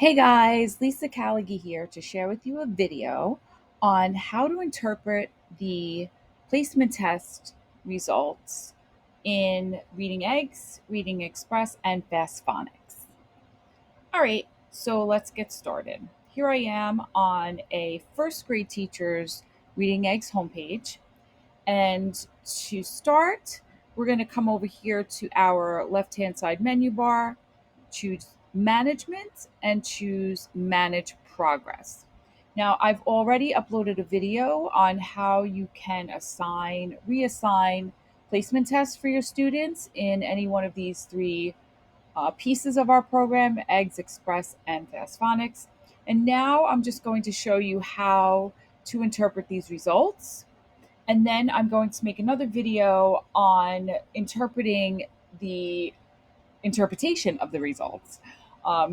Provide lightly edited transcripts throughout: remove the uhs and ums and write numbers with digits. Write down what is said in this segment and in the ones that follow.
Hey guys, Lisa Callaghy here to share with you a video on how to interpret the placement test results in Reading Eggs, Reading Express, and Fast Phonics. All right, so let's get started. Here I am on a first grade teacher's Reading Eggs homepage. And to start, we're going to come over here to our left-hand side menu bar, choose management, and choose manage progress. Now, I've already uploaded a video on how you can reassign placement tests for your students in any one of these three pieces of our program, Eggs, Express, and Fast Phonics. And now I'm just going to show you how to interpret these results. And then I'm going to make another video on interpreting the interpretation of the results,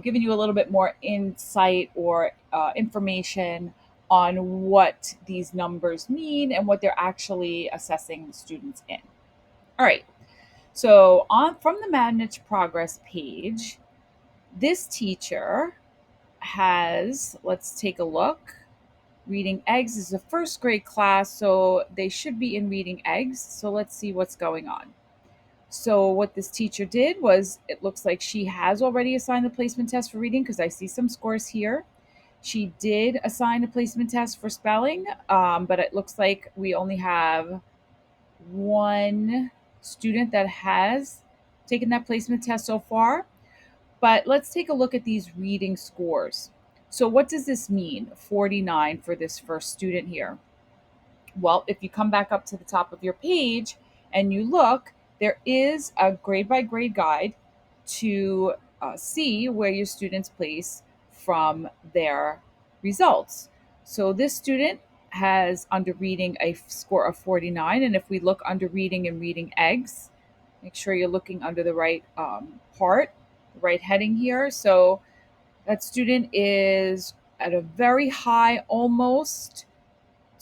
giving you a little bit more insight or information on what these numbers mean and what they're actually assessing the students in. All right. So on from the Manage Progress page, this teacher has, let's take a look. Reading Eggs is a first grade class, so they should be in Reading Eggs. So let's see what's going on. So what this teacher did was, it looks like she has already assigned the placement test for reading because I see some scores here. She did assign a placement test for spelling, but it looks like we only have one student that has taken that placement test so far. But let's take a look at these reading scores. So what does this mean, 49 for this first student here? Well, if you come back up to the top of your page and you look, there is a grade by grade guide to see where your students place from their results. So this student has under reading a score of 49. And if we look under reading and Reading Eggs, make sure you're looking under the right part, the right heading here. So that student is at a very high, almost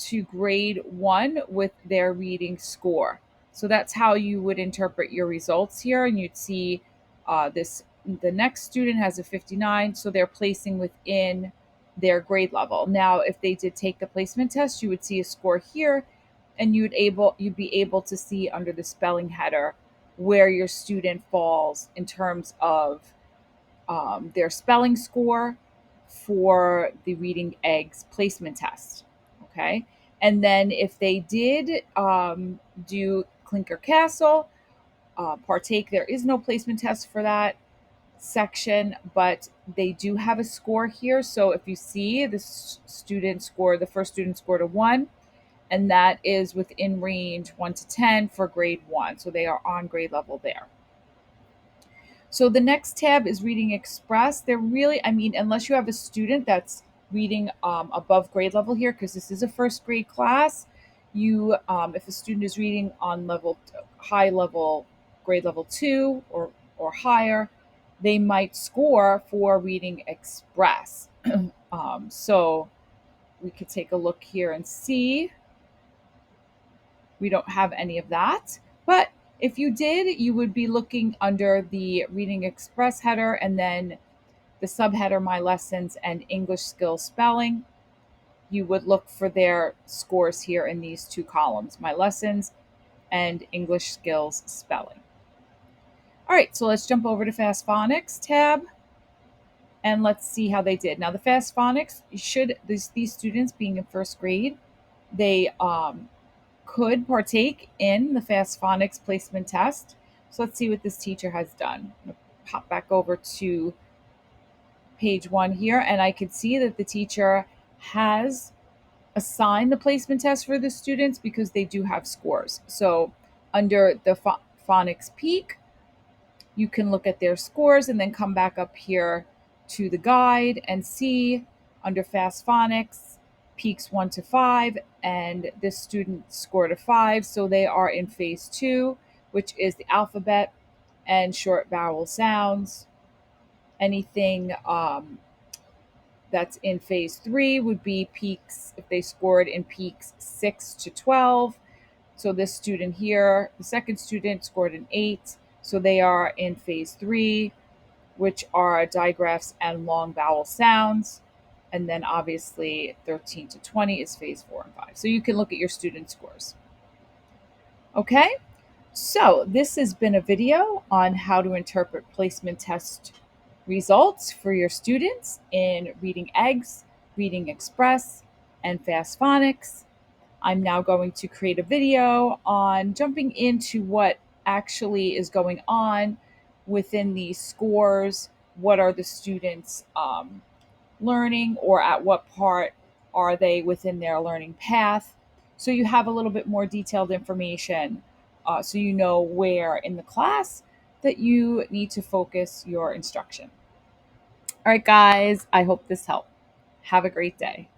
to grade one with their reading score. So that's how you would interpret your results here. And you'd see the next student has a 59, so they're placing within their grade level. Now, if they did take the placement test, you would see a score here, and you'd be able to see under the spelling header where your student falls in terms of their spelling score for the Reading Eggs placement test. Okay. And then if they did do Clinker Castle, partake, there is no placement test for that section, but they do have a score here. So if you see the student score, the first student scored a 1, and that is within range 1 to 10 for grade 1. So they are on grade level there. So the next tab is Reading Express. They're really, I mean, unless you have a student that's reading above grade level here, because this is a first grade class, if a student is reading on high level, grade level 2 or higher, they might score for Reading Express. So we could take a look here and see. We don't have any of that, but if you did, you would be looking under the Reading Express header and then the subheader My Lessons and English Skills Spelling. You would look for their scores here in these two columns, My Lessons and English Skills Spelling. All right, so let's jump over to Fast Phonics tab and let's see how they did. Now the Fast Phonics, these students being in first grade, they could partake in the Fast Phonics placement test. So let's see what this teacher has done. I'm going to pop back over to page 1 here, and I could see that the teacher has assigned the placement test for the students because they do have scores. So under the Phonics Peak, you can look at their scores and then come back up here to the guide and see under Fast Phonics, peaks 1 to 5, and this student scored a 5, so they are in phase 2, which is the alphabet and short vowel sounds. Anything that's in phase 3 would be peaks, if they scored in peaks 6 to 12. So this student here, the second student, scored an 8, so they are in phase 3. which are digraphs and long vowel sounds. And then obviously 13 to 20 is phase 4 and 5. So you can look at your student scores. Okay, so this has been a video on how to interpret placement test results for your students in Reading Eggs, Reading Express, and Fast Phonics. I'm now going to create a video on jumping into what actually is going on within these scores. What are the students learning, or at what part are they within their learning path? So you have a little bit more detailed information, so you know where in the class that you need to focus your instruction. All right, guys, I hope this helped. Have a great day.